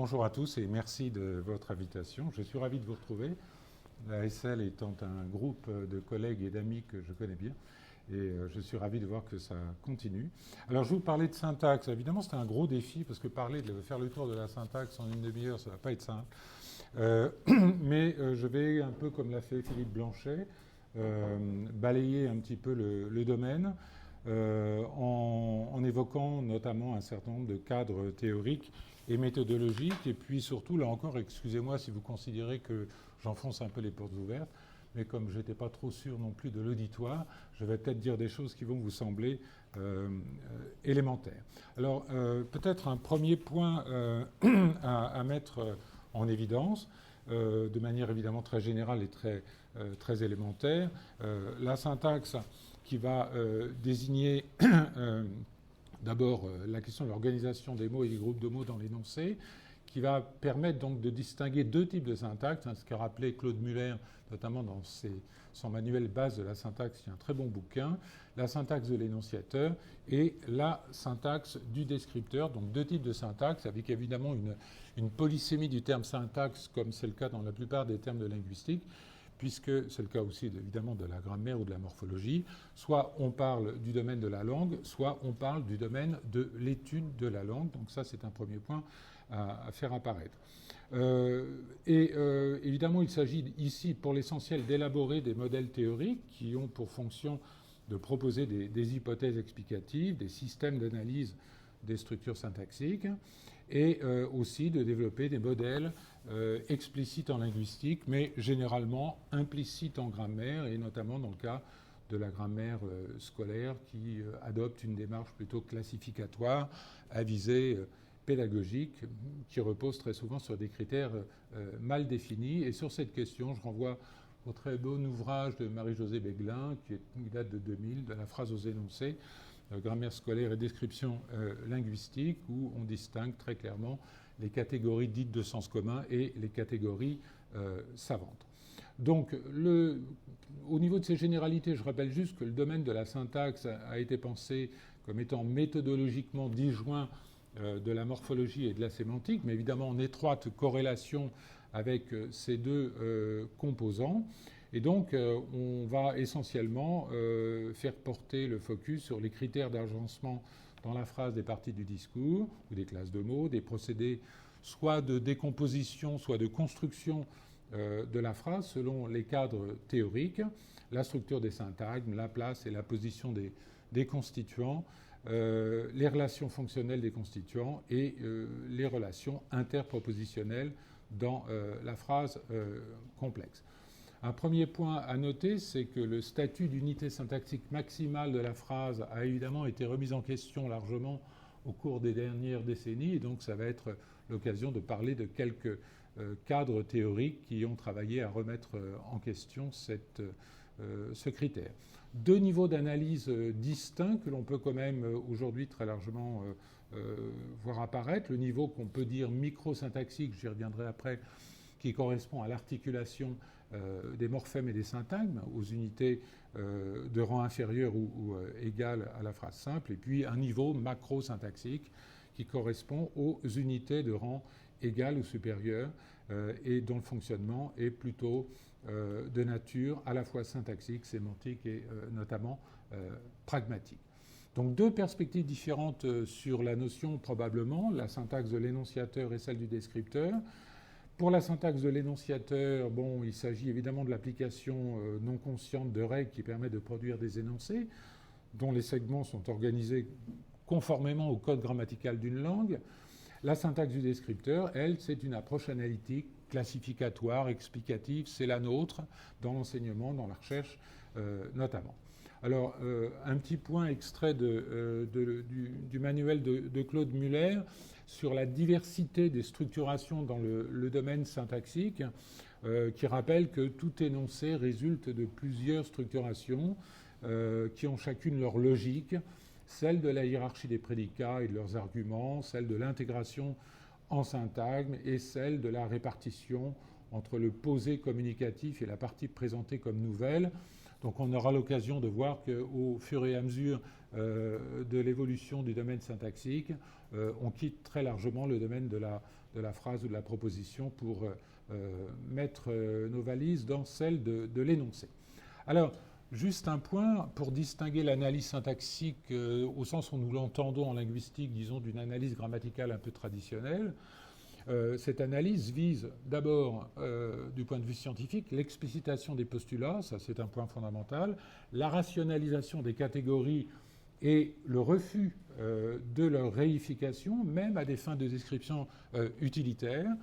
Bonjour à tous et merci de votre invitation. Je suis ravi de vous retrouver. La SL étant un groupe de collègues et d'amis que je connais bien. Et je suis ravi de voir que ça continue. Alors je vais vous parler de syntaxe. Évidemment, c'est un gros défi parce que faire le tour de la syntaxe en une demi-heure, ça ne va pas être simple. Mais je vais, un peu comme l'a fait Philippe Blanchet, balayer un petit peu le domaine en évoquant notamment un certain nombre de cadres théoriques et méthodologiques. Et puis surtout, là encore, excusez-moi si vous considérez que j'enfonce un peu les portes ouvertes, mais comme je n'étais pas trop sûr non plus de l'auditoire, je vais peut-être dire des choses qui vont vous sembler élémentaires. Alors, peut-être un premier point à mettre en évidence, de manière évidemment très générale et très élémentaire. La syntaxe qui va désigner d'abord la question de l'organisation des mots et des groupes de mots dans l'énoncé, qui va permettre donc de distinguer deux types de syntaxe, ce qu'a rappelé Claude Muller, notamment dans son manuel base de la syntaxe, qui est un très bon bouquin, la syntaxe de l'énonciateur et la syntaxe du descripteur. Donc deux types de syntaxe, avec évidemment une polysémie du terme syntaxe, comme c'est le cas dans la plupart des termes de linguistique, puisque c'est le cas aussi évidemment de la grammaire ou de la morphologie. Soit on parle du domaine de la langue, soit on parle du domaine de l'étude de la langue. Donc ça, c'est un premier point à faire apparaître. Évidemment, il s'agit ici, pour l'essentiel, d'élaborer des modèles théoriques qui ont pour fonction de proposer des hypothèses explicatives, des systèmes d'analyse des structures syntaxiques, et aussi de développer des modèles explicites en linguistique, mais généralement implicites en grammaire, et notamment dans le cas de la grammaire scolaire qui adopte une démarche plutôt classificatoire à visée pédagogique, qui repose très souvent sur des critères mal définis. Et sur cette question, je renvoie au très bon ouvrage de Marie-Josée Beglin, qui date de 2000, de la phrase aux énoncés, grammaire scolaire et description linguistique, où on distingue très clairement les catégories dites de sens commun et les catégories savantes. Donc, au niveau de ces généralités, je rappelle juste que le domaine de la syntaxe a été pensé comme étant méthodologiquement disjoint de la morphologie et de la sémantique, mais évidemment en étroite corrélation avec ces deux composants. Et donc, on va essentiellement faire porter le focus sur les critères d'agencement dans la phrase des parties du discours ou des classes de mots, des procédés soit de décomposition, soit de construction de la phrase selon les cadres théoriques, la structure des syntagmes, la place et la position des constituants, les relations fonctionnelles des constituants et les relations interpropositionnelles dans la phrase complexe. Un premier point à noter, c'est que le statut d'unité syntaxique maximale de la phrase a évidemment été remis en question largement au cours des dernières décennies, et donc ça va être l'occasion de parler de quelques cadres théoriques qui ont travaillé à remettre en question ce critère. Deux niveaux d'analyse distincts que l'on peut quand même aujourd'hui très largement voir apparaître. Le niveau qu'on peut dire microsyntaxique, j'y reviendrai après, qui correspond à l'articulation des morphèmes et des syntagmes aux unités de rang inférieur ou égal à la phrase simple, et puis un niveau macrosyntaxique qui correspond aux unités de rang égal ou supérieur et dont le fonctionnement est plutôt de nature à la fois syntaxique, sémantique et notamment pragmatique. Donc deux perspectives différentes sur la notion probablement, la syntaxe de l'énonciateur et celle du descripteur. Pour la syntaxe de l'énonciateur, il s'agit évidemment de l'application non consciente de règles qui permettent de produire des énoncés dont les segments sont organisés conformément au code grammatical d'une langue. La syntaxe du descripteur, elle, c'est une approche analytique, classificatoire, explicative. C'est la nôtre dans l'enseignement, dans la recherche notamment. Alors, un petit point extrait du manuel de Claude Muller sur la diversité des structurations dans le domaine syntaxique, qui rappelle que tout énoncé résulte de plusieurs structurations qui ont chacune leur logique, celle de la hiérarchie des prédicats et de leurs arguments, celle de l'intégration en syntagme et celle de la répartition entre le posé communicatif et la partie présentée comme nouvelle. Donc on aura l'occasion de voir qu'au fur et à mesure de l'évolution du domaine syntaxique, on quitte très largement le domaine de la phrase ou de la proposition pour mettre nos valises dans celle de l'énoncé. Alors, juste un point pour distinguer l'analyse syntaxique au sens où nous l'entendons en linguistique, disons, d'une analyse grammaticale un peu traditionnelle. Cette analyse vise d'abord, du point de vue scientifique, l'explicitation des postulats, ça c'est un point fondamental, la rationalisation des catégories et le refus de leur réification, même à des fins de description utilitaire,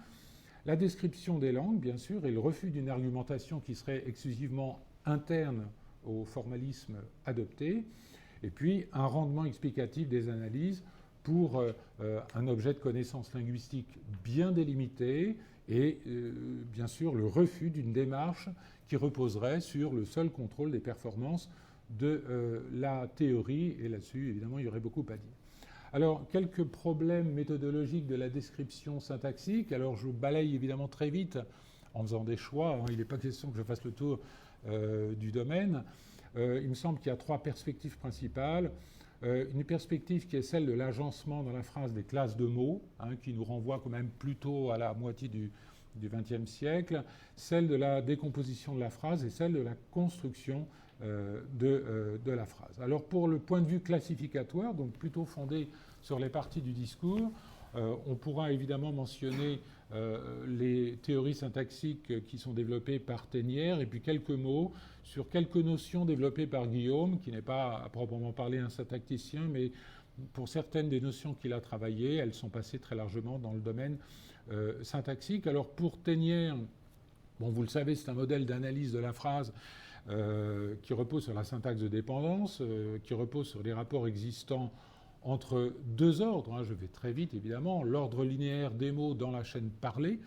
la description des langues, bien sûr, et le refus d'une argumentation qui serait exclusivement interne au formalisme adopté, et puis un rendement explicatif des analyses pour un objet de connaissance linguistique bien délimité et bien sûr le refus d'une démarche qui reposerait sur le seul contrôle des performances de la théorie, et là-dessus évidemment il y aurait beaucoup à dire. Alors quelques problèmes méthodologiques de la description syntaxique, alors je balaye évidemment très vite en faisant des choix, hein. Il n'est pas question que je fasse le tour du domaine. Il me semble qu'il y a trois perspectives principales. Une perspective qui est celle de l'agencement dans la phrase des classes de mots, hein, qui nous renvoie quand même plutôt à la moitié du XXe siècle, celle de la décomposition de la phrase et celle de la construction de la phrase. Alors pour le point de vue classificatoire, donc plutôt fondé sur les parties du discours, on pourra évidemment mentionner les théories syntaxiques qui sont développées par Ténière, et puis quelques mots sur quelques notions développées par Guillaume, qui n'est pas à proprement parler un syntaxicien, mais pour certaines des notions qu'il a travaillées, elles sont passées très largement dans le domaine syntaxique. Alors pour Ténière, bon, vous le savez, c'est un modèle d'analyse de la phrase qui repose sur la syntaxe de dépendance, qui repose sur les rapports existants entre deux ordres, hein, je vais très vite évidemment, l'ordre linéaire des mots dans la chaîne parlée,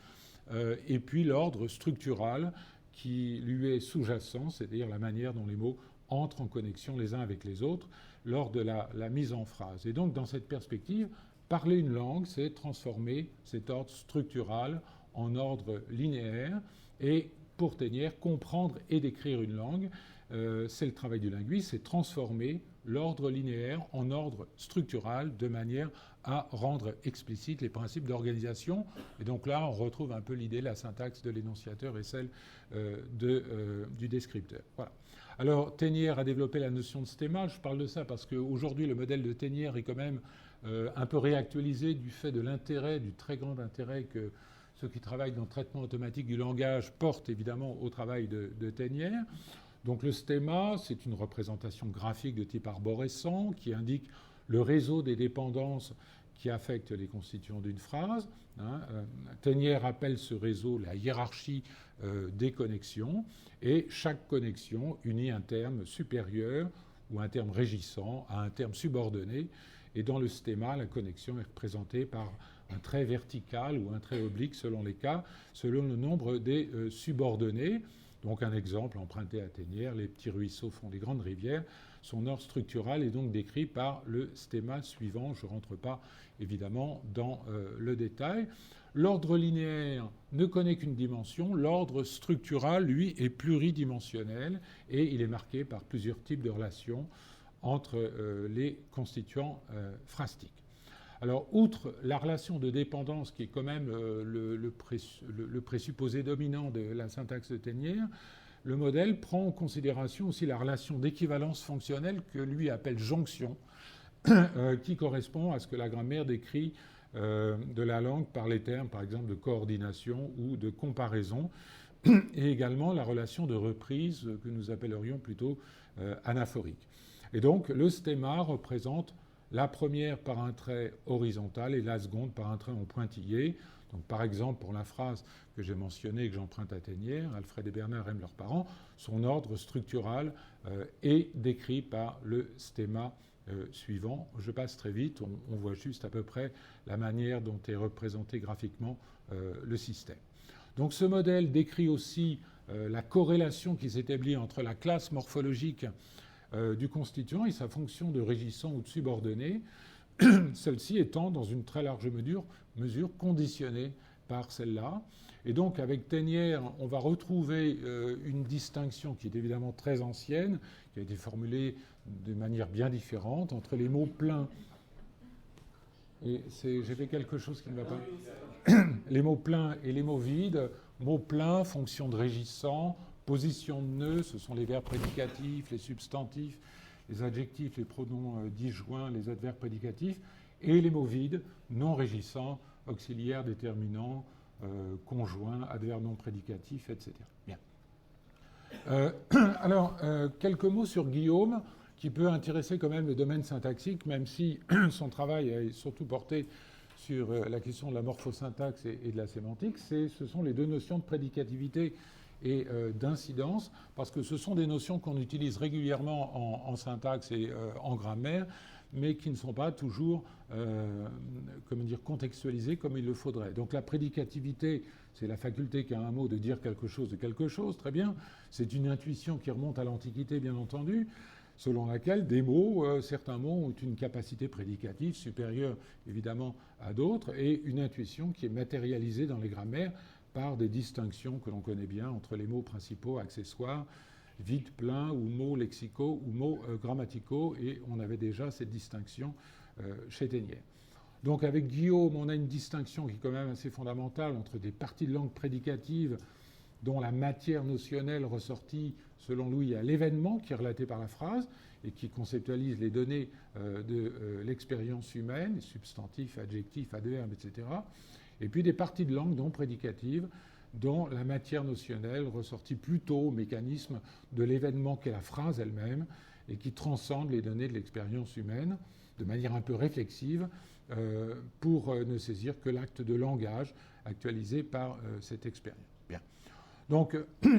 et puis l'ordre structural qui lui est sous-jacent, c'est-à-dire la manière dont les mots entrent en connexion les uns avec les autres lors de la mise en phrase. Et donc dans cette perspective, parler une langue, c'est transformer cet ordre structural en ordre linéaire, et pour Ténière, comprendre et décrire une langue, c'est le travail du linguiste, c'est transformer l'ordre linéaire en ordre structural de manière à rendre explicites les principes d'organisation. Et donc là, on retrouve un peu l'idée, la syntaxe de l'énonciateur et celle du descripteur. Voilà. Alors, Ténière a développé la notion de stéma. Je parle de ça parce qu'aujourd'hui, le modèle de Ténière est quand même un peu réactualisé du fait de l'intérêt, du très grand intérêt que ceux qui travaillent dans le traitement automatique du langage portent évidemment au travail de Ténière. Donc le stéma, c'est une représentation graphique de type arborescent qui indique le réseau des dépendances qui affectent les constituants d'une phrase. Hein. Ténière appelle ce réseau la hiérarchie des connexions, et chaque connexion unit un terme supérieur ou un terme régissant à un terme subordonné. Et dans le stéma, la connexion est représentée par un trait vertical ou un trait oblique selon les cas, selon le nombre des subordonnés. Donc un exemple emprunté à Ténière, les petits ruisseaux font les grandes rivières. Son ordre structural est donc décrit par le stéma suivant. Je ne rentre pas évidemment dans le détail. L'ordre linéaire ne connaît qu'une dimension. L'ordre structural, lui, est pluridimensionnel et il est marqué par plusieurs types de relations entre les constituants phrastiques. Alors, outre la relation de dépendance qui est quand même le présupposé dominant de la syntaxe de Ténière, le modèle prend en considération aussi la relation d'équivalence fonctionnelle que lui appelle jonction, qui correspond à ce que la grammaire décrit de la langue par les termes, par exemple, de coordination ou de comparaison, et également la relation de reprise que nous appellerions plutôt anaphorique. Et donc, le stéma représente la première par un trait horizontal et la seconde par un trait en pointillé. Donc, par exemple, pour la phrase que j'ai mentionnée et que j'emprunte à Ténière, Alfred et Bernard aiment leurs parents, son ordre structural est décrit par le stéma suivant. Je passe très vite, on voit juste à peu près la manière dont est représenté graphiquement le système. Donc, ce modèle décrit aussi la corrélation qui s'établit entre la classe morphologique du constituant et sa fonction de régissant ou de subordonné, celle-ci étant dans une très large mesure conditionnée par celle-là. Et donc, avec Ténière, on va retrouver une distinction qui est évidemment très ancienne, qui a été formulée de manière bien différente entre les mots pleins. Et j'ai fait quelque chose qui ne va pas. Les mots pleins et les mots vides. Mots pleins, fonction de régissant, position de nœud, ce sont les verbes prédicatifs, les substantifs, les adjectifs, les pronoms disjoints, les adverbes prédicatifs. Et les mots vides, non régissants, auxiliaires, déterminants, conjoints, adverbes non prédicatifs, etc. Bien. Alors, quelques mots sur Guillaume, qui peut intéresser quand même le domaine syntaxique, même si son travail est surtout porté sur la question de la morphosyntaxe et de la sémantique. Ce sont les deux notions de prédicativité et d'incidence, parce que ce sont des notions qu'on utilise régulièrement en syntaxe et en grammaire, mais qui ne sont pas toujours contextualisées comme il le faudrait. Donc la prédicativité, c'est la faculté qu'a un mot de dire quelque chose de quelque chose, très bien. C'est une intuition qui remonte à l'Antiquité, bien entendu, selon laquelle des mots, certains mots ont une capacité prédicative supérieure évidemment à d'autres, et une intuition qui est matérialisée dans les grammaires par des distinctions que l'on connaît bien entre les mots principaux, accessoires, vide, plein, ou mots lexicaux, ou mots grammaticaux, et on avait déjà cette distinction chez Ténière. Donc avec Guillaume, on a une distinction qui est quand même assez fondamentale entre des parties de langue prédicatives dont la matière notionnelle ressortie, selon lui, à l'événement qui est relaté par la phrase et qui conceptualise les données de l'expérience humaine, substantifs, adjectifs, adverbes, etc. Et puis des parties de langue non prédicatives dont la matière notionnelle ressortit plutôt au mécanisme de l'événement qu'est la phrase elle-même et qui transcende les données de l'expérience humaine de manière un peu réflexive pour ne saisir que l'acte de langage actualisé par cette expérience. Bien. Donc,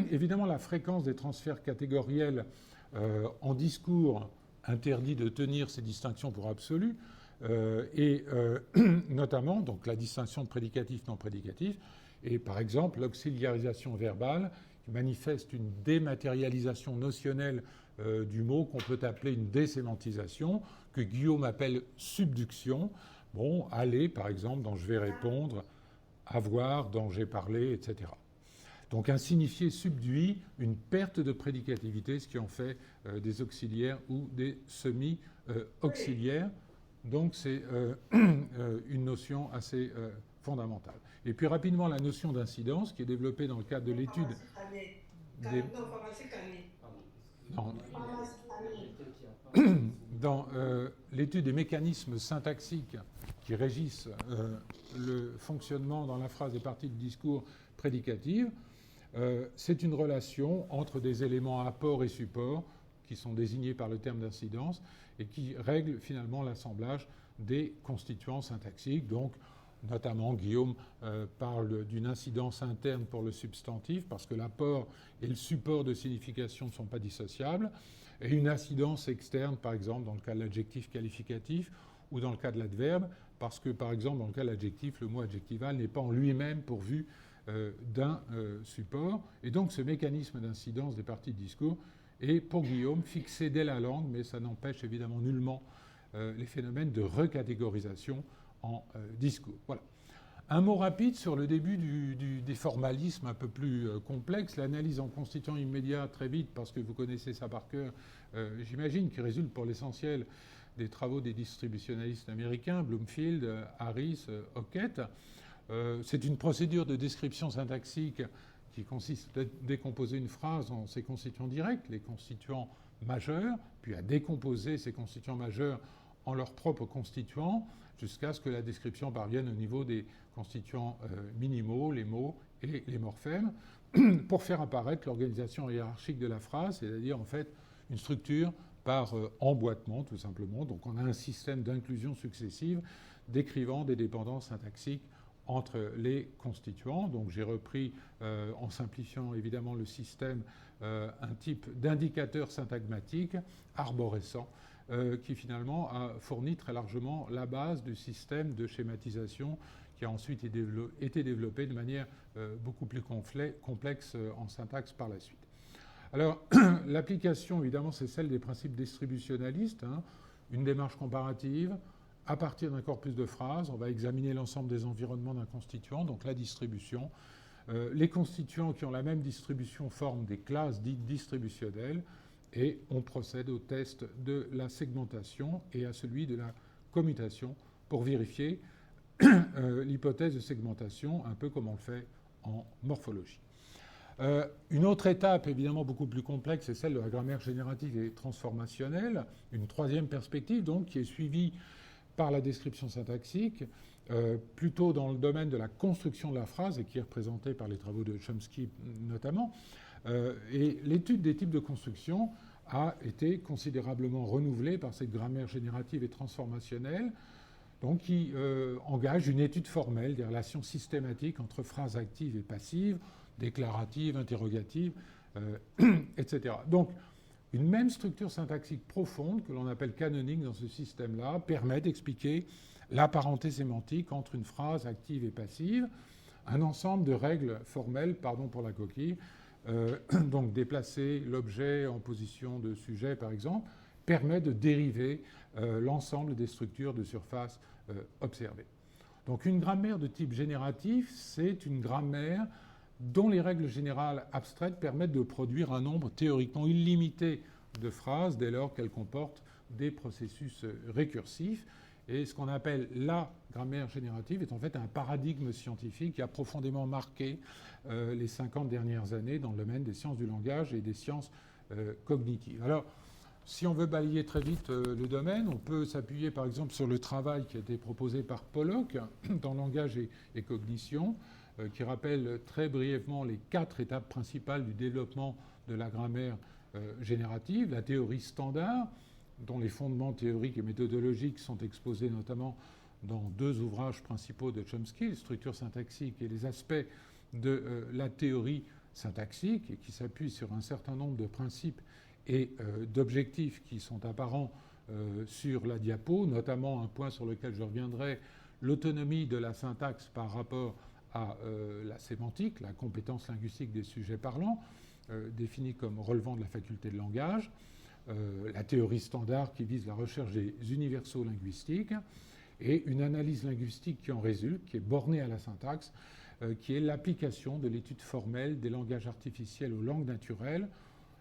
évidemment, la fréquence des transferts catégoriels en discours interdit de tenir ces distinctions pour absolues, et notamment donc, la distinction de prédicatif-non prédicatif, et par exemple l'auxiliarisation verbale qui manifeste une dématérialisation notionnelle du mot qu'on peut appeler une désémantisation, que Guillaume appelle subduction. Bon, aller, par exemple, dans je vais répondre, avoir, dans j'ai parlé, etc. Donc un signifié subduit, une perte de prédicativité, ce qui en fait des auxiliaires ou des semi-auxiliaires. Donc c'est une notion assez fondamentale. Et puis rapidement, la notion d'incidence qui est développée dans le cadre de l'étude dans l'étude des mécanismes syntaxiques qui régissent le fonctionnement dans la phrase des parties de discours prédicatives. C'est une relation entre des éléments apport et support qui sont désignés par le terme d'incidence et qui règlent finalement l'assemblage des constituants syntaxiques. Donc, notamment, Guillaume parle d'une incidence interne pour le substantif parce que l'apport et le support de signification ne sont pas dissociables, et une incidence externe, par exemple, dans le cas de l'adjectif qualificatif ou dans le cas de l'adverbe, parce que, par exemple, dans le cas de l'adjectif, le mot adjectival n'est pas en lui-même pourvu d'un support. Et donc, ce mécanisme d'incidence des parties de discours est, pour Guillaume, fixé dès la langue, mais ça n'empêche évidemment nullement les phénomènes de recatégorisation en discours. Voilà. Un mot rapide sur le début des formalismes un peu plus complexes, l'analyse en constituant immédiat très vite, parce que vous connaissez ça par cœur, j'imagine, qui résulte pour l'essentiel des travaux des distributionnalistes américains, Bloomfield, Harris, Hockett. C'est une procédure de description syntaxique qui consiste à décomposer une phrase en ses constituants directs, les constituants majeurs, puis à décomposer ces constituants majeurs en leurs propres constituants, jusqu'à ce que la description parvienne au niveau des constituants minimaux, les mots et les morphèmes, pour faire apparaître l'organisation hiérarchique de la phrase, c'est-à-dire en fait une structure par emboîtement tout simplement. Donc on a un système d'inclusion successive décrivant des dépendances syntaxiques entre les constituants. Donc j'ai repris, en simplifiant évidemment le système, un type d'indicateur syntagmatique arborescent qui finalement a fourni très largement la base du système de schématisation qui a ensuite été développé de manière beaucoup plus complexe en syntaxe par la suite. Alors, l'application, évidemment, c'est celle des principes distributionnalistes, hein, une démarche comparative, à partir d'un corpus de phrases, on va examiner l'ensemble des environnements d'un constituant, donc la distribution. Les constituants qui ont la même distribution forment des classes dites distributionnelles et on procède au test de la segmentation et à celui de la commutation pour vérifier l'hypothèse de segmentation, un peu comme on le fait en morphologie. Une autre étape, évidemment beaucoup plus complexe, c'est celle de la grammaire générative et transformationnelle. Une troisième perspective, donc, qui est suivie par la description syntaxique, plutôt dans le domaine de la construction de la phrase et qui est représentée par les travaux de Chomsky notamment. Et l'étude des types de construction a été considérablement renouvelée par cette grammaire générative et transformationnelle, donc qui engage une étude formelle des relations systématiques entre phrases actives et passives, déclaratives, interrogatives, etc. Donc, une même structure syntaxique profonde, que l'on appelle canonique dans ce système-là, permet d'expliquer la parenté sémantique entre une phrase active et passive, un ensemble de règles formelles, pardon pour la coquille, donc déplacer l'objet en position de sujet, par exemple, permet de dériver l'ensemble des structures de surface observées. Donc une grammaire de type génératif, c'est une grammaire dont les règles générales abstraites permettent de produire un nombre théoriquement illimité de phrases dès lors qu'elles comportent des processus récursifs. Et ce qu'on appelle la grammaire générative est en fait un paradigme scientifique qui a profondément marqué les 50 dernières années dans le domaine des sciences du langage et des sciences cognitives. Alors, si on veut balayer très vite le domaine, on peut s'appuyer par exemple sur le travail qui a été proposé par Pollock dans Langage et cognition, qui rappelle très brièvement les 4 étapes principales du développement de la grammaire générative. La théorie standard, dont les fondements théoriques et méthodologiques sont exposés notamment dans 2 ouvrages principaux de Chomsky, les structures syntaxiques et les aspects de la théorie syntaxique, et qui s'appuient sur un certain nombre de principes et d'objectifs qui sont apparents sur la diapo, notamment un point sur lequel je reviendrai, l'autonomie de la syntaxe par rapport à la sémantique, la compétence linguistique des sujets parlants, définie comme relevant de la faculté de langage, la théorie standard qui vise la recherche des universaux linguistiques, et une analyse linguistique qui en résulte, qui est bornée à la syntaxe, qui est l'application de l'étude formelle des langages artificiels aux langues naturelles.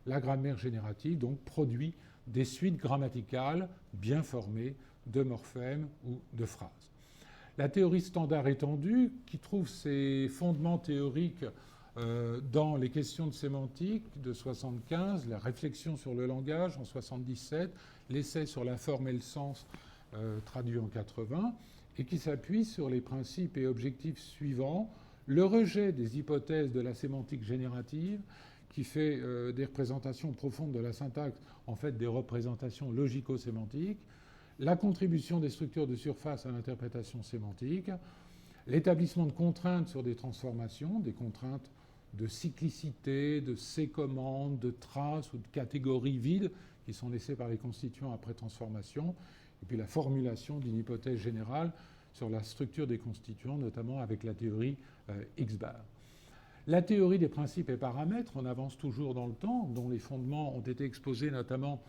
La grammaire générative, donc, produit des suites grammaticales bien formées de morphèmes ou de phrases. La théorie standard étendue, qui trouve ses fondements théoriques dans les questions de sémantique de 1975, la réflexion sur le langage en 1977, l'essai sur la forme et le sens traduit en 1980, et qui s'appuie sur les principes et objectifs suivants: le rejet des hypothèses de la sémantique générative, qui fait des représentations profondes de la syntaxe, en fait des représentations logico-sémantiques, la contribution des structures de surface à l'interprétation sémantique, l'établissement de contraintes sur des transformations, des contraintes de cyclicité, de sécommande, de traces ou de catégories vides qui sont laissées par les constituants après transformation, et puis la formulation d'une hypothèse générale sur la structure des constituants, notamment avec la théorie X-bar. La théorie des principes et paramètres, on avance toujours dans le temps, dont les fondements ont été exposés notamment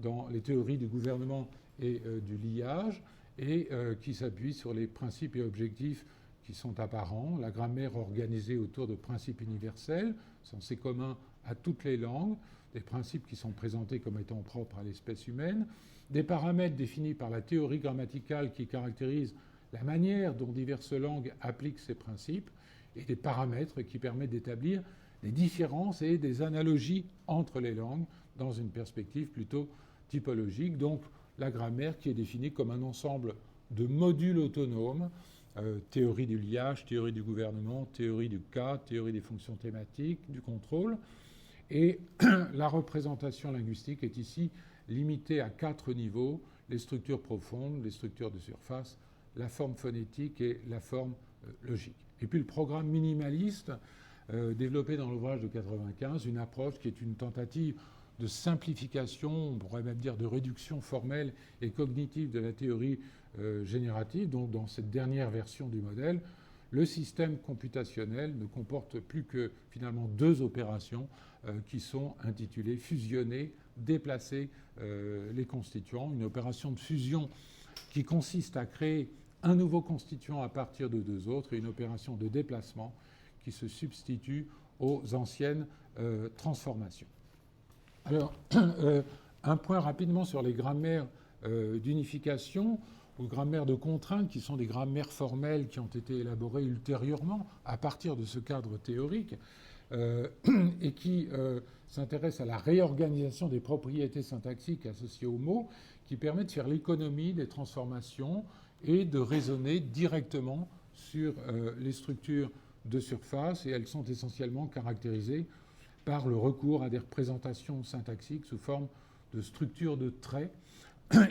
dans les théories du gouvernement et du liage, et qui s'appuie sur les principes et objectifs qui sont apparents, la grammaire organisée autour de principes universels, censés communs à toutes les langues, des principes qui sont présentés comme étant propres à l'espèce humaine, des paramètres définis par la théorie grammaticale qui caractérise la manière dont diverses langues appliquent ces principes, et des paramètres qui permettent d'établir des différences et des analogies entre les langues dans une perspective plutôt typologique. Donc la grammaire qui est définie comme un ensemble de modules autonomes, théorie du liage, théorie du gouvernement, théorie du cas, théorie des fonctions thématiques, du contrôle. Et la représentation linguistique est ici limitée à 4 niveaux: les structures profondes, les structures de surface, la forme phonétique et la forme logique. Et puis le programme minimaliste, développé dans l'ouvrage de 1995, une approche qui est une tentative de simplification, on pourrait même dire de réduction formelle et cognitive de la théorie générative. Donc dans cette dernière version du modèle, le système computationnel ne comporte plus que finalement 2 opérations qui sont intitulées fusionner, déplacer les constituants. Une opération de fusion qui consiste à créer un nouveau constituant à partir de deux autres, et une opération de déplacement qui se substitue aux anciennes transformations. Alors, un point rapidement sur les grammaires d'unification ou grammaires de contrainte, qui sont des grammaires formelles qui ont été élaborées ultérieurement à partir de ce cadre théorique et qui s'intéressent à la réorganisation des propriétés syntaxiques associées aux mots, qui permet de faire l'économie des transformations et de raisonner directement sur les structures de surface, et elles sont essentiellement caractérisées par le recours à des représentations syntaxiques sous forme de structures de traits,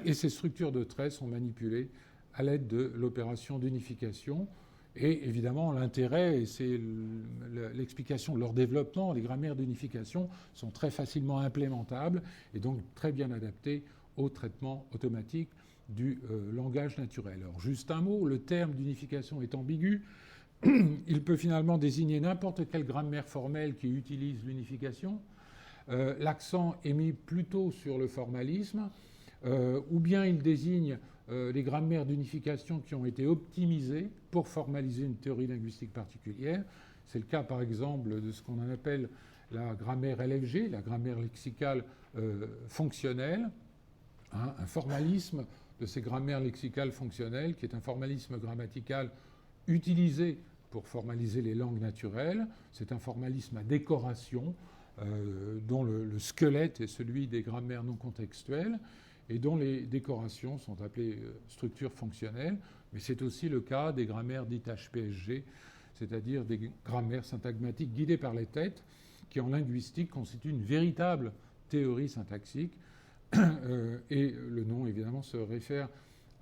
et ces structures de traits sont manipulées à l'aide de l'opération d'unification. Et évidemment, l'intérêt, et c'est l'explication de leur développement, les grammaires d'unification sont très facilement implémentables et donc très bien adaptées au traitement automatique du langage naturel. Alors, juste un mot, le terme d'unification est ambigu. Il peut finalement désigner n'importe quelle grammaire formelle qui utilise l'unification. L'accent est mis plutôt sur le formalisme, ou bien il désigne les grammaires d'unification qui ont été optimisées pour formaliser une théorie linguistique particulière. C'est le cas, par exemple, de ce qu'on appelle la grammaire LFG, la grammaire lexicale fonctionnelle, un formalisme de ces grammaires lexicales fonctionnelles, qui est un formalisme grammatical utilisé pour formaliser les langues naturelles. C'est un formalisme à décoration dont le squelette est celui des grammaires non contextuelles et dont les décorations sont appelées structures fonctionnelles. Mais c'est aussi le cas des grammaires dites HPSG, c'est-à-dire des grammaires syntagmatiques guidées par les têtes, qui en linguistique constituent une véritable théorie syntaxique. Et le nom, évidemment, se réfère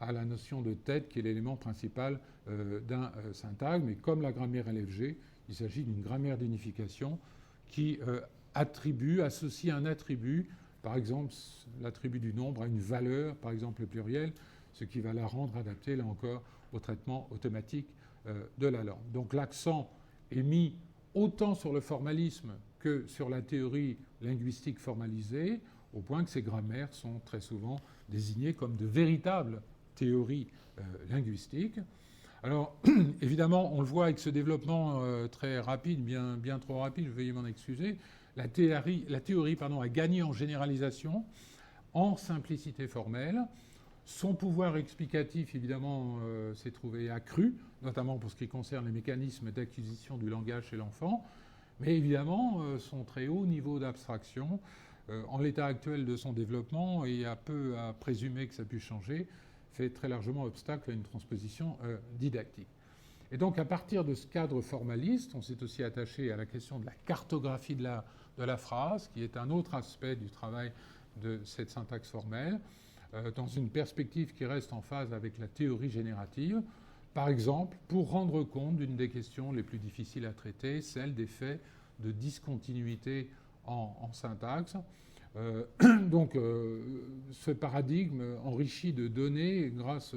à la notion de tête, qui est l'élément principal d'un syntagme. Et comme la grammaire LFG, il s'agit d'une grammaire d'unification qui associe un attribut, par exemple l'attribut du nombre, à une valeur, par exemple le pluriel, ce qui va la rendre adaptée, là encore, au traitement automatique de la langue. Donc l'accent est mis autant sur le formalisme que sur la théorie linguistique formalisée, au point que ces grammaires sont très souvent désignées comme de véritables théories linguistiques. Alors, évidemment, on le voit avec ce développement très rapide, bien trop rapide, veuillez m'en excuser, la théorie a gagné en généralisation, en simplicité formelle. Son pouvoir explicatif, évidemment, s'est trouvé accru, notamment pour ce qui concerne les mécanismes d'acquisition du langage chez l'enfant, mais évidemment, son très haut niveau d'abstraction, en l'état actuel de son développement, et à peu à présumer que ça puisse changer, fait très largement obstacle à une transposition didactique. Et donc, à partir de ce cadre formaliste, on s'est aussi attaché à la question de la cartographie de la phrase, qui est un autre aspect du travail de cette syntaxe formelle, dans une perspective qui reste en phase avec la théorie générative. Par exemple, pour rendre compte d'une des questions les plus difficiles à traiter, celle des faits de discontinuité en syntaxe. Donc, ce paradigme enrichi de données grâce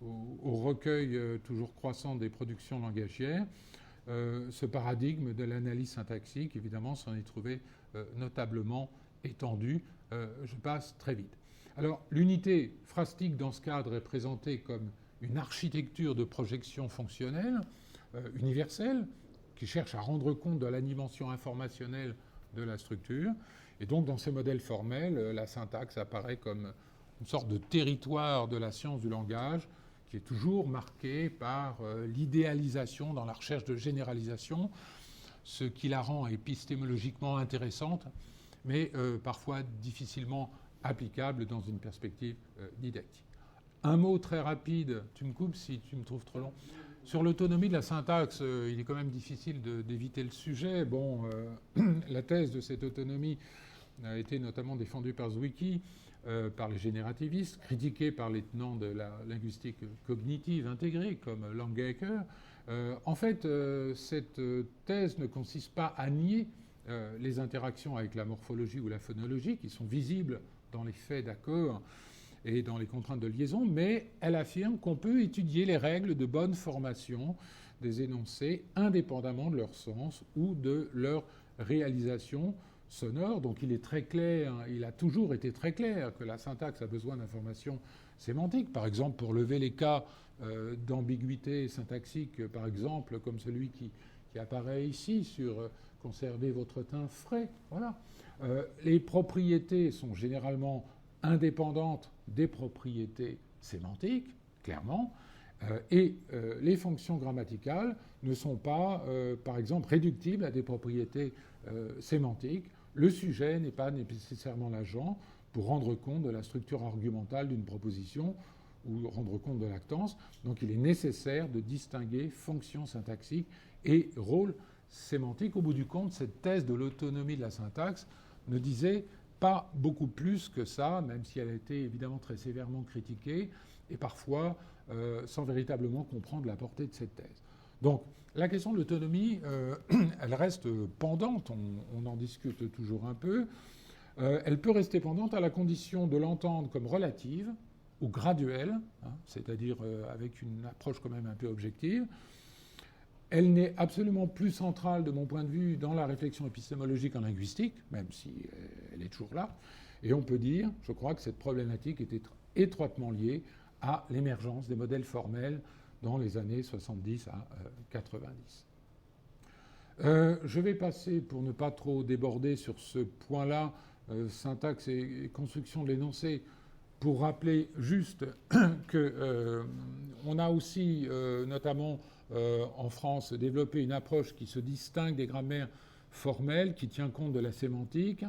au recueil toujours croissant des productions langagières, ce paradigme de l'analyse syntaxique, évidemment, s'en est trouvé notablement étendu. Je passe très vite. Alors, l'unité phrastique dans ce cadre est présentée comme une architecture de projection fonctionnelle universelle qui cherche à rendre compte de la dimension informationnelle de la structure. Et donc, dans ces modèles formels, la syntaxe apparaît comme une sorte de territoire de la science du langage qui est toujours marqué par l'idéalisation dans la recherche de généralisation, ce qui la rend épistémologiquement intéressante, mais parfois difficilement applicable dans une perspective didactique. Un mot très rapide, tu me coupes si tu me trouves trop long. Sur l'autonomie de la syntaxe, il est quand même difficile d'éviter le sujet. Bon, la thèse de cette autonomie a été notamment défendue par Zwicky, par les générativistes, critiquée par les tenants de la linguistique cognitive intégrée, comme Langaker. En fait, cette thèse ne consiste pas à nier les interactions avec la morphologie ou la phonologie, qui sont visibles dans les faits d'accord et dans les contraintes de liaison, mais elle affirme qu'on peut étudier les règles de bonne formation des énoncés indépendamment de leur sens ou de leur réalisation sonore. Donc il est très clair, il a toujours été très clair que la syntaxe a besoin d'informations sémantiques. Par exemple, pour lever les cas d'ambiguïté syntaxique, par exemple, comme celui qui apparaît ici sur conserver votre teint frais. Voilà. Les propriétés sont généralement indépendantes des propriétés sémantiques, clairement, et les fonctions grammaticales ne sont pas, par exemple, réductibles à des propriétés sémantiques. Le sujet n'est pas nécessairement l'agent pour rendre compte de la structure argumentale d'une proposition ou rendre compte de l'actance. Donc il est nécessaire de distinguer fonction syntaxique et rôle sémantique. Au bout du compte, cette thèse de l'autonomie de la syntaxe ne disait pas beaucoup plus que ça, même si elle a été évidemment très sévèrement critiquée, et parfois sans véritablement comprendre la portée de cette thèse. Donc la question de l'autonomie, elle reste pendante, on en discute toujours un peu. Elle peut rester pendante à la condition de l'entendre comme relative ou graduelle, hein, c'est-à-dire avec une approche quand même un peu objective. Elle n'est absolument plus centrale, de mon point de vue, dans la réflexion épistémologique en linguistique, même si elle est toujours là. Et on peut dire, je crois, que cette problématique est étroitement liée à l'émergence des modèles formels dans les années 70 à 90. Je vais passer, pour ne pas trop déborder sur ce point-là, syntaxe et construction de l'énoncé, pour rappeler juste qu'on a aussi, notamment en France, développé une approche qui se distingue des grammaires formelles, qui tient compte de la sémantique,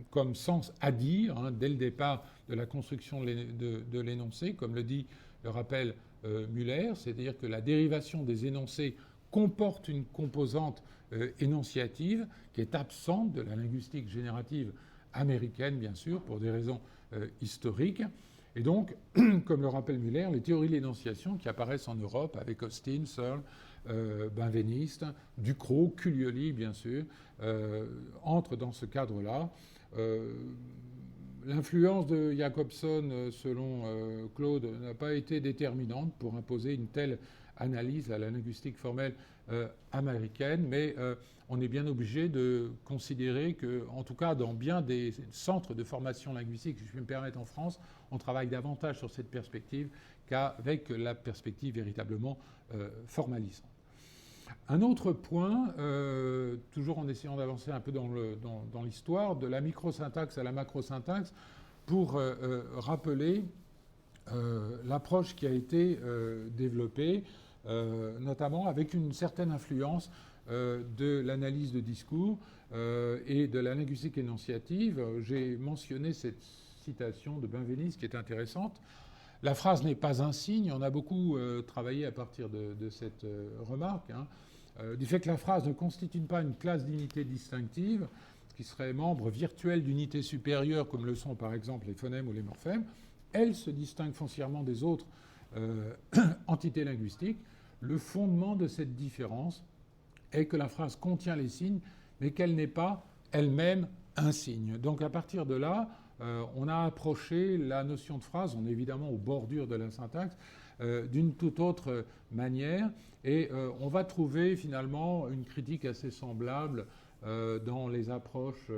comme sens à dire, hein, dès le départ de la construction de l'énoncé, comme le dit, le rappelle Muller, c'est-à-dire que la dérivation des énoncés comporte une composante énonciative qui est absente de la linguistique générative américaine, bien sûr, pour des raisons historiques. Et donc, comme le rappelle Muller, les théories de l'énonciation qui apparaissent en Europe avec Austin, Searle, Benveniste, Ducrot, Cuglioli, bien sûr, entrent dans ce cadre-là. L'influence de Jacobson, selon Claude, n'a pas été déterminante pour imposer une telle analyse à la linguistique formelle américaine, mais on est bien obligé de considérer que, en tout cas, dans bien des centres de formation linguistique, si je puis me permettre en France, on travaille davantage sur cette perspective qu'avec la perspective véritablement formalisante. Un autre point, toujours en essayant d'avancer un peu dans l'histoire, de la microsyntaxe à la macrosyntaxe, pour rappeler l'approche qui a été développée, notamment avec une certaine influence de l'analyse de discours et de la linguistique énonciative. J'ai mentionné cette citation de Benveniste qui est intéressante. La phrase n'est pas un signe. On a beaucoup travaillé à partir de cette remarque, hein, du fait que la phrase ne constitue pas une classe d'unité distinctive, qui serait membre virtuel d'unités supérieures, comme le sont par exemple les phonèmes ou les morphèmes. Elle se distingue foncièrement des autres entités linguistiques. Le fondement de cette différence est que la phrase contient les signes, mais qu'elle n'est pas elle-même un signe. Donc à partir de là, on a approché la notion de phrase, on est évidemment aux bordures de la syntaxe, d'une toute autre manière, et on va trouver finalement une critique assez semblable dans les approches,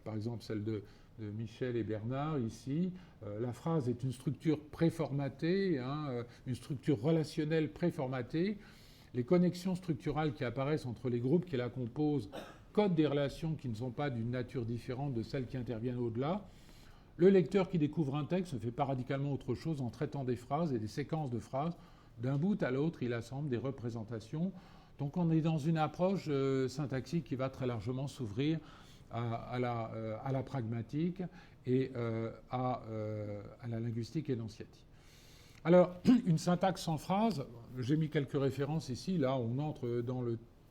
par exemple celle de Michel et Bernard ici. La phrase est une structure préformatée, hein, une structure relationnelle préformatée. Les connexions structurales qui apparaissent entre les groupes qui la composent codent des relations qui ne sont pas d'une nature différente de celles qui interviennent au-delà. Le lecteur qui découvre un texte ne fait pas radicalement autre chose en traitant des phrases et des séquences de phrases. D'un bout à l'autre, il assemble des représentations. Donc on est dans une approche syntaxique qui va très largement s'ouvrir à la pragmatique et à la linguistique énonciative. Alors, une syntaxe sans phrase, j'ai mis quelques références ici. Là, on entre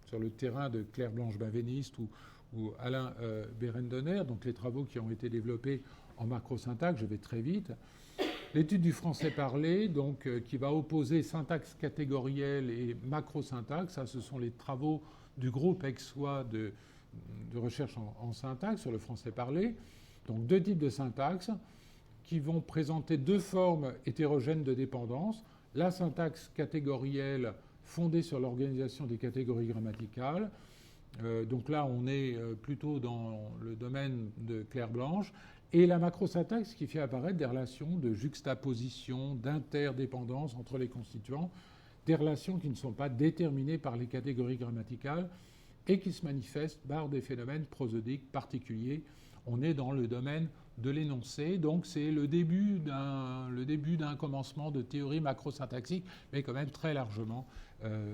sur le terrain de Claire Blanche-Benveniste ou Alain Berendener, donc les travaux qui ont été développés en macrosyntaxe. Je vais très vite. L'étude du français parlé, donc, qui va opposer syntaxe catégorielle et macrosyntaxe, ça, ce sont les travaux du groupe EXOA de recherche en syntaxe sur le français parlé. Donc, deux types de syntaxe qui vont présenter deux formes hétérogènes de dépendance. La syntaxe catégorielle fondée sur l'organisation des catégories grammaticales. Donc là, on est plutôt dans le domaine de Claire Blanche. et la macrosyntaxe qui fait apparaître des relations de juxtaposition, d'interdépendance entre les constituants, des relations qui ne sont pas déterminées par les catégories grammaticales et qui se manifestent par des phénomènes prosodiques particuliers. On est dans le domaine de l'énoncé, donc c'est le début d'un commencement de théorie macrosyntaxique, mais quand même très largement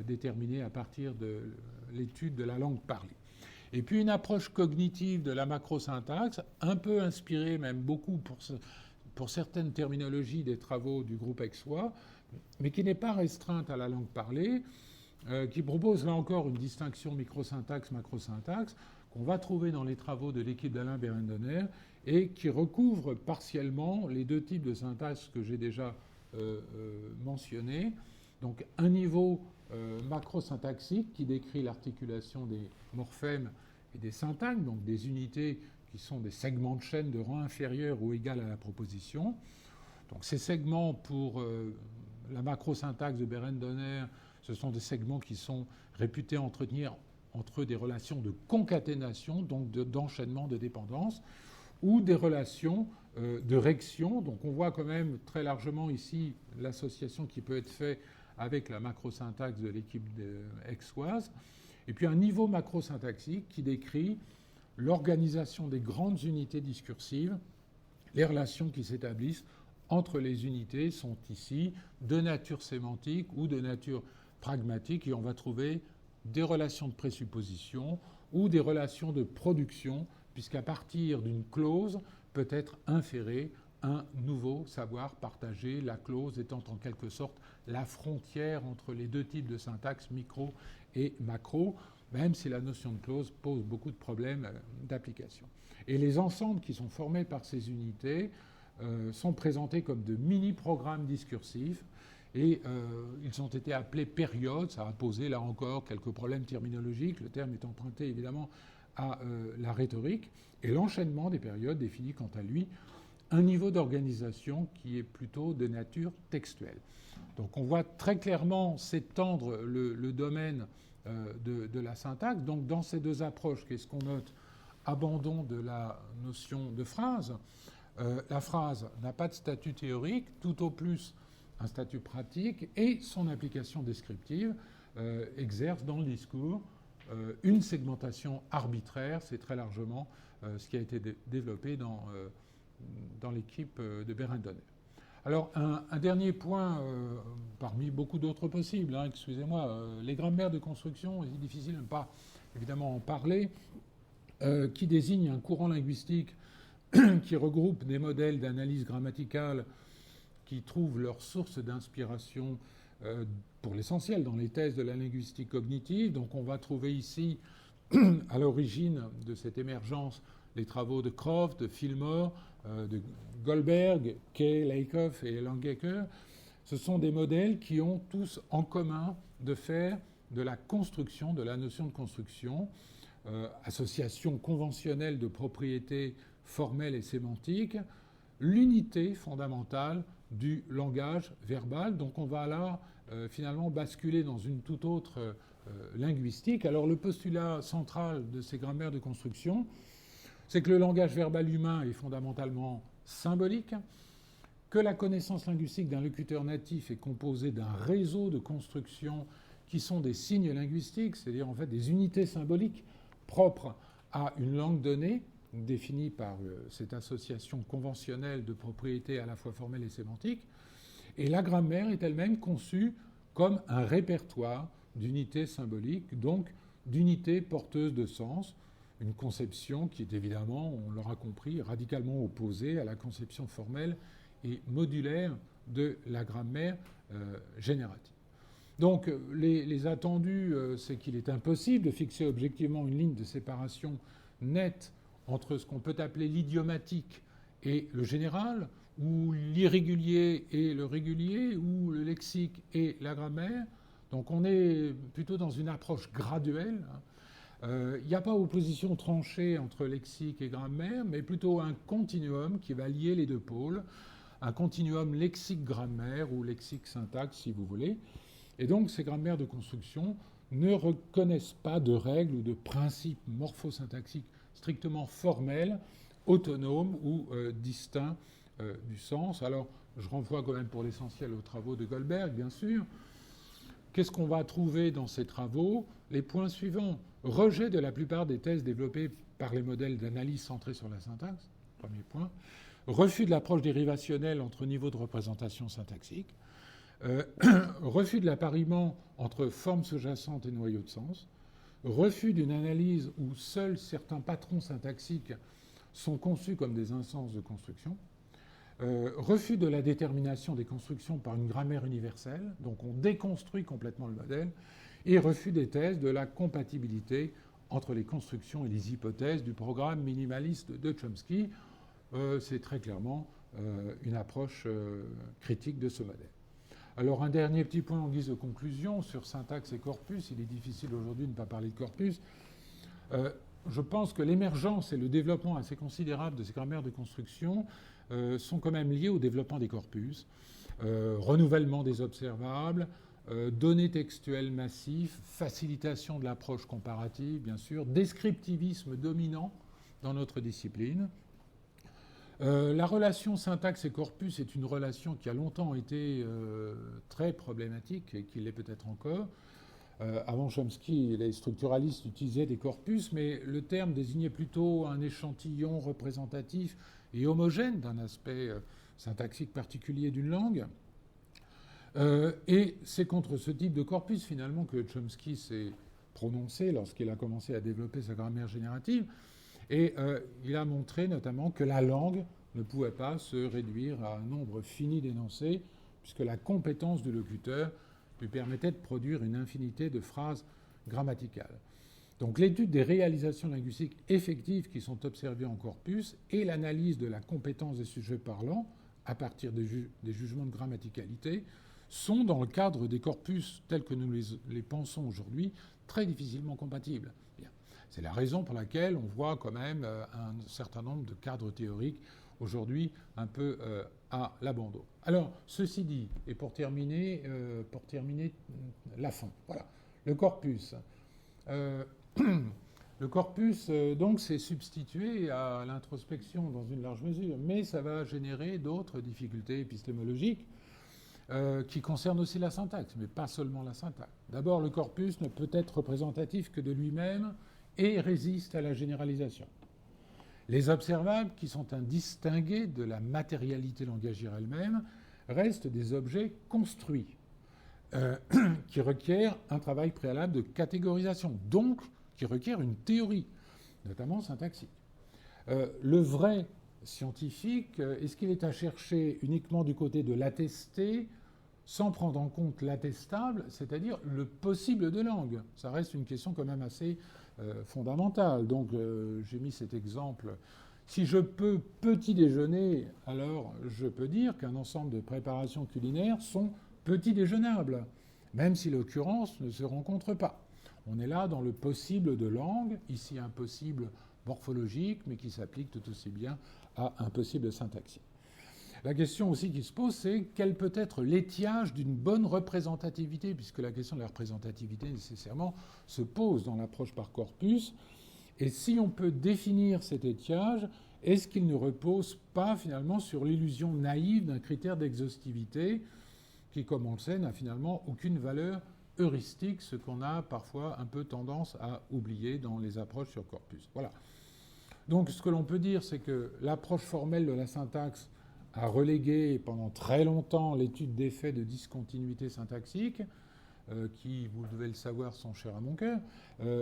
déterminé à partir de l'étude de la langue parlée. Et puis une approche cognitive de la macrosyntaxe, un peu inspirée, même beaucoup pour certaines terminologies des travaux du groupe Aixois, mais qui n'est pas restreinte à la langue parlée, qui propose là encore une distinction microsyntaxe-macrosyntaxe qu'on va trouver dans les travaux de l'équipe d'Alain Berendener et qui recouvre partiellement les deux types de syntaxe que j'ai déjà mentionnés. Donc un niveau macrosyntaxique qui décrit l'articulation des morphèmes et des syntagmes, donc des unités qui sont des segments de chaîne de rang inférieur ou égal à la proposition. Donc ces segments pour la macrosyntaxe de Berendener, ce sont des segments qui sont réputés entretenir entre eux des relations de concaténation, donc d'enchaînement de dépendance, ou des relations de réaction. Donc on voit quand même très largement ici l'association qui peut être faite avec la macrosyntaxe de l'équipe aixoise. Et puis un niveau macrosyntaxique qui décrit l'organisation des grandes unités discursives. Les relations qui s'établissent entre les unités sont ici de nature sémantique ou de nature pragmatique, et on va trouver des relations de présupposition ou des relations de production, puisqu'à partir d'une clause peut être inféré un nouveau savoir partagé, la clause étant en quelque sorte la frontière entre les deux types de syntaxe, micro et macro, même si la notion de clause pose beaucoup de problèmes d'application. Et les ensembles qui sont formés par ces unités sont présentés comme de mini-programmes discursifs, et ils ont été appelés périodes. Ça a posé là encore quelques problèmes terminologiques. Le terme est emprunté évidemment à la rhétorique. Et l'enchaînement des périodes définit quant à lui un niveau d'organisation qui est plutôt de nature textuelle. Donc on voit très clairement s'étendre le domaine de la syntaxe. Donc dans ces deux approches, qu'est-ce qu'on note? Abandon de la notion de phrase. La phrase n'a pas de statut théorique, tout au plus un statut pratique, et son application descriptive exerce dans le discours une segmentation arbitraire. C'est très largement ce qui a été développé dans l'équipe de Berendener. Alors, un dernier point, parmi beaucoup d'autres possibles, excusez-moi, les grammaires de construction, c'est difficile de ne pas évidemment en parler, qui désigne un courant linguistique qui regroupe des modèles d'analyse grammaticale qui trouvent leur source d'inspiration pour l'essentiel dans les thèses de la linguistique cognitive. Donc on va trouver ici, à l'origine de cette émergence, les travaux de Croft, de Fillmore, de Goldberg, Kay, Lakoff et Langecker. Ce sont des modèles qui ont tous en commun de faire de la construction, de la notion de construction, association conventionnelle de propriétés formelles et sémantiques, l'unité fondamentale du langage verbal. Donc on va là finalement basculer dans une toute autre linguistique. Alors le postulat central de ces grammaires de construction, c'est que le langage verbal humain est fondamentalement symbolique, que la connaissance linguistique d'un locuteur natif est composée d'un réseau de constructions qui sont des signes linguistiques, c'est-à-dire en fait des unités symboliques propres à une langue donnée, définie par cette association conventionnelle de propriétés à la fois formelles et sémantiques. Et la grammaire est elle-même conçue comme un répertoire d'unités symboliques, donc d'unités porteuses de sens, une conception qui est évidemment, on l'aura compris, radicalement opposée à la conception formelle et modulaire de la grammaire générative. Donc les attendus, c'est qu'il est impossible de fixer objectivement une ligne de séparation nette entre ce qu'on peut appeler l'idiomatique et le général, ou l'irrégulier et le régulier, ou le lexique et la grammaire. Donc on est plutôt dans une approche graduelle. Il n'y a pas opposition tranchée entre lexique et grammaire, mais plutôt un continuum qui va lier les deux pôles, un continuum lexique-grammaire ou lexique-syntaxe, si vous voulez. Et donc ces grammaires de construction ne reconnaissent pas de règles ou de principes morphosyntaxiques strictement formels autonome ou distinct du sens. Alors, je renvoie quand même pour l'essentiel aux travaux de Goldberg, bien sûr. Qu'est-ce qu'on va trouver dans ces travaux? Les points suivants. Rejet de la plupart des thèses développées par les modèles d'analyse centrés sur la syntaxe, premier point. Refus de l'approche dérivationnelle entre niveaux de représentation syntaxique. Refus de l'appariement entre formes sous-jacentes et noyaux de sens. Refus d'une analyse où seuls certains patrons syntaxiques sont conçus comme des instances de construction. Refus de la détermination des constructions par une grammaire universelle, donc on déconstruit complètement le modèle, et refus des thèses de la compatibilité entre les constructions et les hypothèses du programme minimaliste de Chomsky. C'est très clairement une approche critique de ce modèle. Alors un dernier petit point en guise de conclusion sur syntaxe et corpus. Il est difficile aujourd'hui de ne pas parler de corpus. Je pense que l'émergence et le développement assez considérable de ces grammaires de construction sont quand même liés au développement des corpus, renouvellement des observables, données textuelles massifs, facilitation de l'approche comparative, bien sûr, descriptivisme dominant dans notre discipline. La relation syntaxe et corpus est une relation qui a longtemps été très problématique et qui l'est peut-être encore. Avant Chomsky, les structuralistes utilisaient des corpus, mais le terme désignait plutôt un échantillon représentatif et homogène d'un aspect syntaxique particulier d'une langue. Et c'est contre ce type de corpus, finalement, que Chomsky s'est prononcé lorsqu'il a commencé à développer sa grammaire générative. Et il a montré notamment que la langue ne pouvait pas se réduire à un nombre fini d'énoncés, puisque la compétence du locuteur lui permettait de produire une infinité de phrases grammaticales. Donc l'étude des réalisations linguistiques effectives qui sont observées en corpus et l'analyse de la compétence des sujets parlants à partir des jugements de grammaticalité sont, dans le cadre des corpus tels que nous les pensons aujourd'hui, très difficilement compatibles. Bien. C'est la raison pour laquelle on voit quand même un certain nombre de cadres théoriques aujourd'hui un peu à l'abandon. Alors, ceci dit, et pour terminer la fin, voilà, le corpus. Le corpus, donc, s'est substitué à l'introspection dans une large mesure, mais ça va générer d'autres difficultés épistémologiques qui concernent aussi la syntaxe, mais pas seulement la syntaxe. D'abord, le corpus ne peut être représentatif que de lui-même et résiste à la généralisation. Les observables, qui sont indistingués de la matérialité langagière elle-même, restent des objets construits, qui requièrent un travail préalable de catégorisation, donc qui requièrent une théorie, notamment syntaxique. Le vrai scientifique, est-ce qu'il est à chercher uniquement du côté de l'attesté, sans prendre en compte l'attestable, c'est-à-dire le possible de langue? Ça reste une question quand même assez fondamentale. Donc j'ai mis cet exemple. Si je peux petit déjeuner, alors je peux dire qu'un ensemble de préparations culinaires sont petit déjeunables, même si l'occurrence ne se rencontre pas. On est là dans le possible de langue, ici un possible morphologique, mais qui s'applique tout aussi bien à un possible syntaxique. La question aussi qui se pose, c'est quel peut être l'étiage d'une bonne représentativité, puisque la question de la représentativité nécessairement se pose dans l'approche par corpus. Et si on peut définir cet étiage, est-ce qu'il ne repose pas finalement sur l'illusion naïve d'un critère d'exhaustivité qui, comme on le sait, n'a finalement aucune valeur heuristique, ce qu'on a parfois un peu tendance à oublier dans les approches sur corpus. Voilà. Donc ce que l'on peut dire, c'est que l'approche formelle de la syntaxe a relégué pendant très longtemps l'étude d'effets de discontinuité syntaxique, qui, vous devez le savoir, sont chers à mon cœur,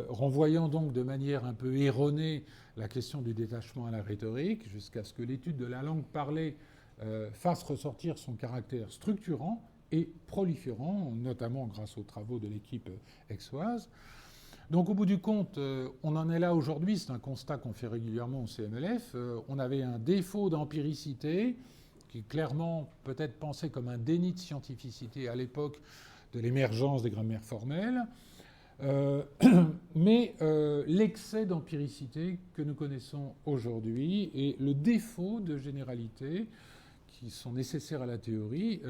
renvoyant donc de manière un peu erronée la question du détachement à la rhétorique, jusqu'à ce que l'étude de la langue parlée fasse ressortir son caractère structurant et proliférant, notamment grâce aux travaux de l'équipe aixoise. Donc au bout du compte, on en est là aujourd'hui, c'est un constat qu'on fait régulièrement au CMLF, on avait un défaut d'empiricité, qui est clairement peut-être pensé comme un déni de scientificité à l'époque de l'émergence des grammaires formelles, mais l'excès d'empiricité que nous connaissons aujourd'hui et le défaut de généralité qui sont nécessaires à la théorie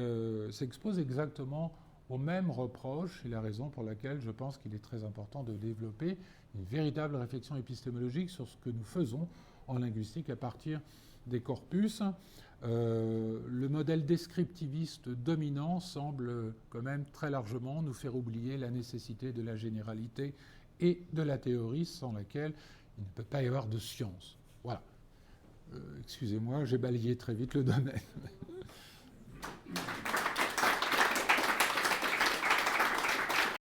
s'exposent exactement aux mêmes reproches, et la raison pour laquelle je pense qu'il est très important de développer une véritable réflexion épistémologique sur ce que nous faisons en linguistique à partir des corpus. Le modèle descriptiviste dominant semble quand même très largement nous faire oublier la nécessité de la généralité et de la théorie sans laquelle il ne peut pas y avoir de science. Voilà. Excusez-moi, j'ai balayé très vite le domaine.